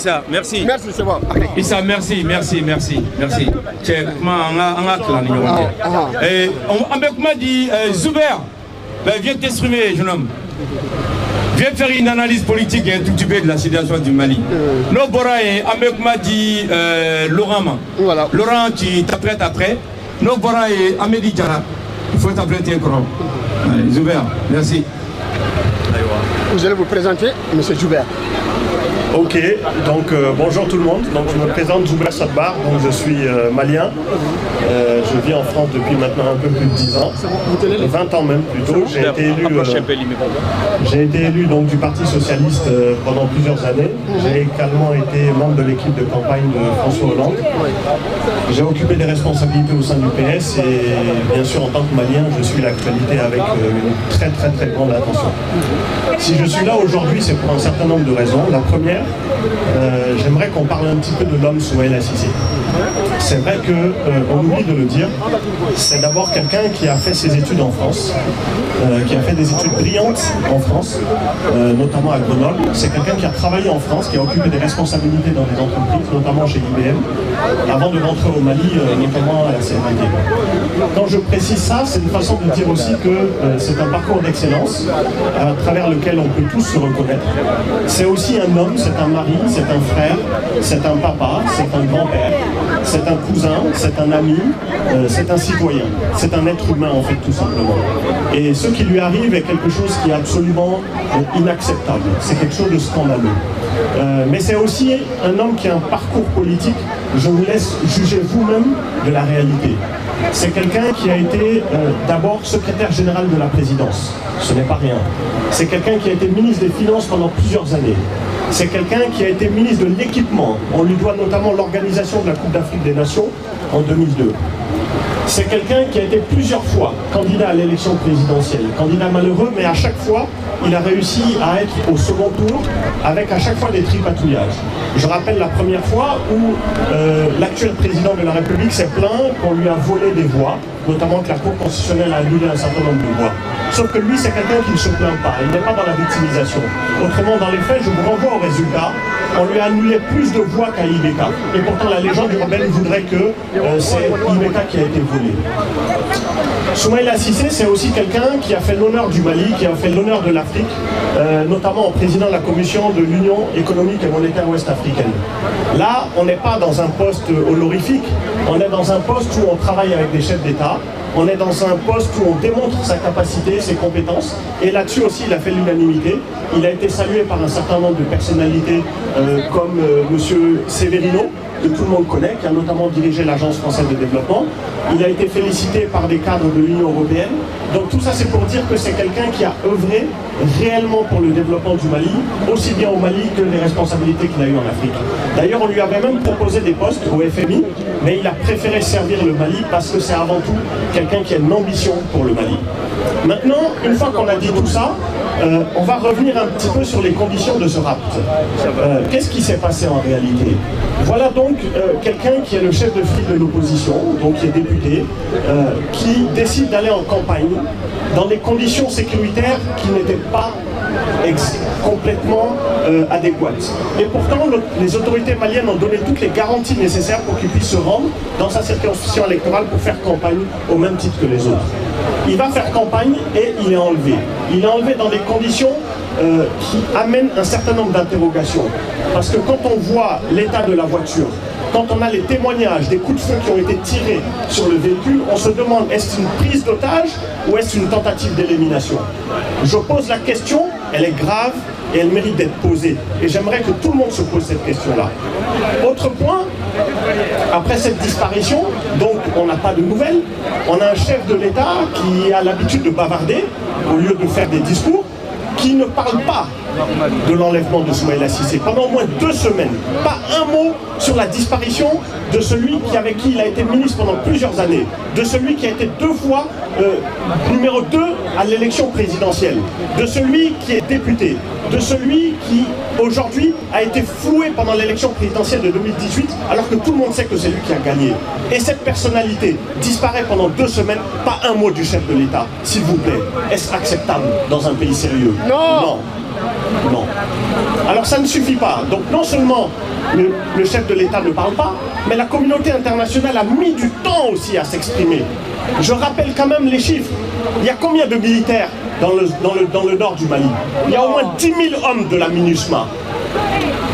Issa, merci. Merci, c'est bon. Okay. Issa, merci. C'est et on m'a dit, Zuber, viens t'exprimer, jeune homme. Viens faire une analyse politique et un tout petit peu de la situation du Mali. Nos Boraï, Amek m'a dit Laurent. Voilà. Laurent, tu t'apprêtes après. Nos Boraï, Amédi Djara. Il faut t'apprêter encore. Zuber, merci. Vous allez vous présenter, M. Zuber. Ok, donc bonjour tout le monde. Donc je me présente Zuber Sadbar, donc je suis malien. Je vis en France depuis maintenant un peu plus de 10 ans, 20 ans même plutôt. J'ai été élu donc du Parti Socialiste pendant plusieurs années. J'ai également été membre de l'équipe de campagne de François Hollande. J'ai occupé des responsabilités au sein du PS et bien sûr en tant que malien, je suis l'actualité avec une très grande attention. Si je suis là aujourd'hui, c'est pour un certain nombre de raisons. La première, j'aimerais qu'on parle un petit peu de l'homme Soumaïla Cissé. C'est vrai qu'on oublie de le dire, c'est d'abord quelqu'un qui a fait ses études en France, qui a fait des études brillantes en France, notamment à Grenoble. C'est quelqu'un qui a travaillé en France, qui a occupé des responsabilités dans des entreprises, notamment chez IBM, avant de rentrer au Mali, notamment à la CNRD. Quand je précise ça, c'est une façon de dire aussi que c'est un parcours d'excellence à travers lequel on peut tous se reconnaître. C'est aussi un homme, c'est un mari, c'est un frère, c'est un papa, c'est un grand-père, c'est un cousin, c'est un ami, c'est un citoyen, c'est un être humain en fait tout simplement. Et ce qui lui arrive est quelque chose qui est absolument inacceptable, c'est quelque chose de scandaleux. Mais c'est aussi un homme qui a un parcours politique, je vous laisse juger vous-même de la réalité. C'est quelqu'un qui a été d'abord secrétaire général de la présidence, ce n'est pas rien. C'est quelqu'un qui a été ministre des Finances pendant plusieurs années. C'est quelqu'un qui a été ministre de l'équipement. On lui doit notamment l'organisation de la Coupe d'Afrique des Nations en 2002. C'est quelqu'un qui a été plusieurs fois candidat à l'élection présidentielle. Candidat malheureux, mais à chaque fois, il a réussi à être au second tour, avec à chaque fois des tripatouillages. Je rappelle la première fois où l'actuel président de la République s'est plaint qu'on lui a volé des voix, notamment que la Cour constitutionnelle a annulé un certain nombre de voix. Sauf que lui, c'est quelqu'un qui ne se plaint pas, il n'est pas dans la victimisation. Autrement, dans les faits, je vous renvoie au résultat. On lui a annulé plus de voix qu'à Ibeka. Et pourtant, la légende urbaine voudrait que c'est Ibeka qui a été volé. Soumaïla Cissé, c'est aussi quelqu'un qui a fait l'honneur du Mali, qui a fait l'honneur de l'Afrique, notamment en président de la commission de l'Union économique et monétaire ouest-africaine. Là, on n'est pas dans un poste honorifique, on est dans un poste où on travaille avec des chefs d'État, on est dans un poste où on démontre sa capacité, ses compétences, et là-dessus aussi il a fait l'unanimité. Il a été salué par un certain nombre de personnalités comme M. Severino, que tout le monde connaît, qui a notamment dirigé l'Agence française de développement. Il a été félicité par des cadres de l'Union européenne. Donc tout ça c'est pour dire que c'est quelqu'un qui a œuvré réellement pour le développement du Mali, aussi bien au Mali que les responsabilités qu'il a eues en Afrique. D'ailleurs on lui avait même proposé des postes au FMI, mais il a préféré servir le Mali parce que c'est avant tout quelqu'un qui a une ambition pour le Mali. Maintenant, une fois qu'on a dit tout ça, on va revenir un petit peu sur les conditions de ce rapt. Qu'est-ce qui s'est passé en réalité? Voilà donc quelqu'un qui est le chef de file de l'opposition, donc qui est député, qui décide d'aller en campagne dans des conditions sécuritaires qui n'étaient pas complètement adéquates. Et pourtant, les autorités maliennes ont donné toutes les garanties nécessaires pour qu'il puisse se rendre dans sa circonscription électorale pour faire campagne au même titre que les autres. Il va faire campagne et il est enlevé. Il est enlevé dans des conditions qui amènent un certain nombre d'interrogations. Parce que quand on voit l'état de la voiture, quand on a les témoignages des coups de feu qui ont été tirés sur le véhicule, on se demande est-ce une prise d'otage ou est-ce une tentative d'élimination? Je pose la question, elle est grave et elle mérite d'être posée. Et j'aimerais que tout le monde se pose cette question-là. Autre point, après cette disparition, donc on n'a pas de nouvelles, on a un chef de l'État qui a l'habitude de bavarder au lieu de faire des discours, qui ne parle pas de l'enlèvement de Soumaïla Cissé pendant au moins 2 semaines. Pas un mot sur la disparition de celui avec qui il a été ministre pendant plusieurs années, de celui qui a été 2 fois numéro 2 à l'élection présidentielle, de celui qui est député, de celui qui aujourd'hui a été floué pendant l'élection présidentielle de 2018 alors que tout le monde sait que c'est lui qui a gagné. Et cette personnalité disparaît pendant 2 semaines, pas un mot du chef de l'État. S'il vous plaît, est-ce acceptable dans un pays sérieux? Non. Non. Alors ça ne suffit pas. Donc non seulement le chef de l'État ne parle pas, mais la communauté internationale a mis du temps aussi à s'exprimer. Je rappelle quand même les chiffres. Il y a combien de militaires dans le nord du Mali? Il y a au moins 10 000 hommes de la MINUSMA.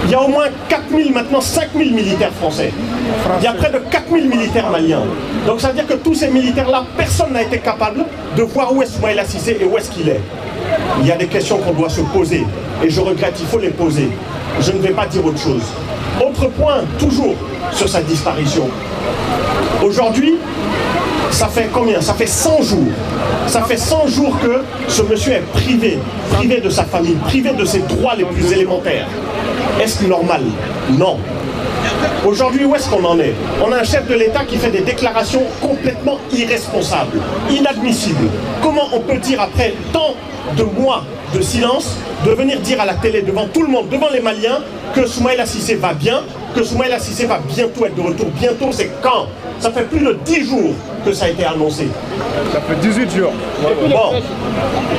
Il y a au moins 4 000, maintenant 5 000 militaires français. Il y a près de 4 000 militaires maliens. Donc ça veut dire que tous ces militaires-là, personne n'a été capable de voir où est Soumaïla Cissé et où est-ce qu'il est. Il y a des questions qu'on doit se poser. Et je regrette, il faut les poser. Je ne vais pas dire autre chose. Autre point, toujours sur sa disparition. Aujourd'hui, ça fait combien? Ça fait 100 jours. Ça fait 100 jours que ce monsieur est privé de sa famille, privé de ses droits les plus élémentaires. Est-ce normal? Non. Aujourd'hui, où est-ce qu'on en est? On a un chef de l'État qui fait des déclarations complètement irresponsables, inadmissibles. Comment on peut dire après tant de mois de silence, de venir dire à la télé, devant tout le monde, devant les Maliens, que Soumaïla Cissé va bien, que Soumaïla Cissé va bientôt être de retour? Bientôt, c'est quand? Ça fait plus de 10 jours que ça a été annoncé. Ça fait 18 jours. Bon,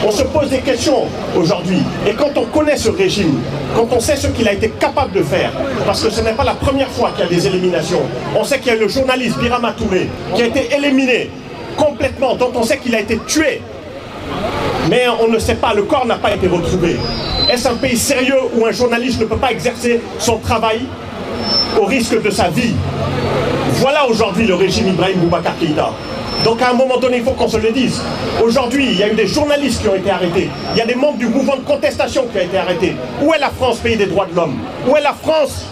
on se pose des questions aujourd'hui. Et quand on connaît ce régime, quand on sait ce qu'il a été capable de faire, parce que ce n'est pas la première fois qu'il y a des éliminations, on sait qu'il y a le journaliste Birama Touré qui a été éliminé complètement, dont on sait qu'il a été tué. Mais on ne sait pas, le corps n'a pas été retrouvé. Est-ce un pays sérieux où un journaliste ne peut pas exercer son travail au risque de sa vie? Voilà aujourd'hui le régime Ibrahim Boubacar Keïta. Donc à un moment donné, il faut qu'on se le dise. Aujourd'hui, il y a eu des journalistes qui ont été arrêtés. Il y a des membres du mouvement de contestation qui ont été arrêtés. Où est la France, pays des droits de l'homme? Où est la France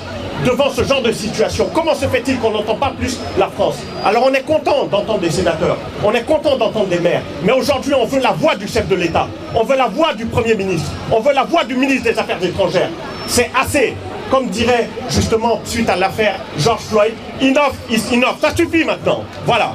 devant ce genre de situation? Comment se fait-il qu'on n'entend pas plus la France? Alors on est content d'entendre des sénateurs, on est content d'entendre des maires, mais aujourd'hui on veut la voix du chef de l'État, on veut la voix du Premier ministre, on veut la voix du ministre des Affaires étrangères. C'est assez. Comme dirait justement, suite à l'affaire George Floyd, enough is enough. Ça suffit maintenant. Voilà.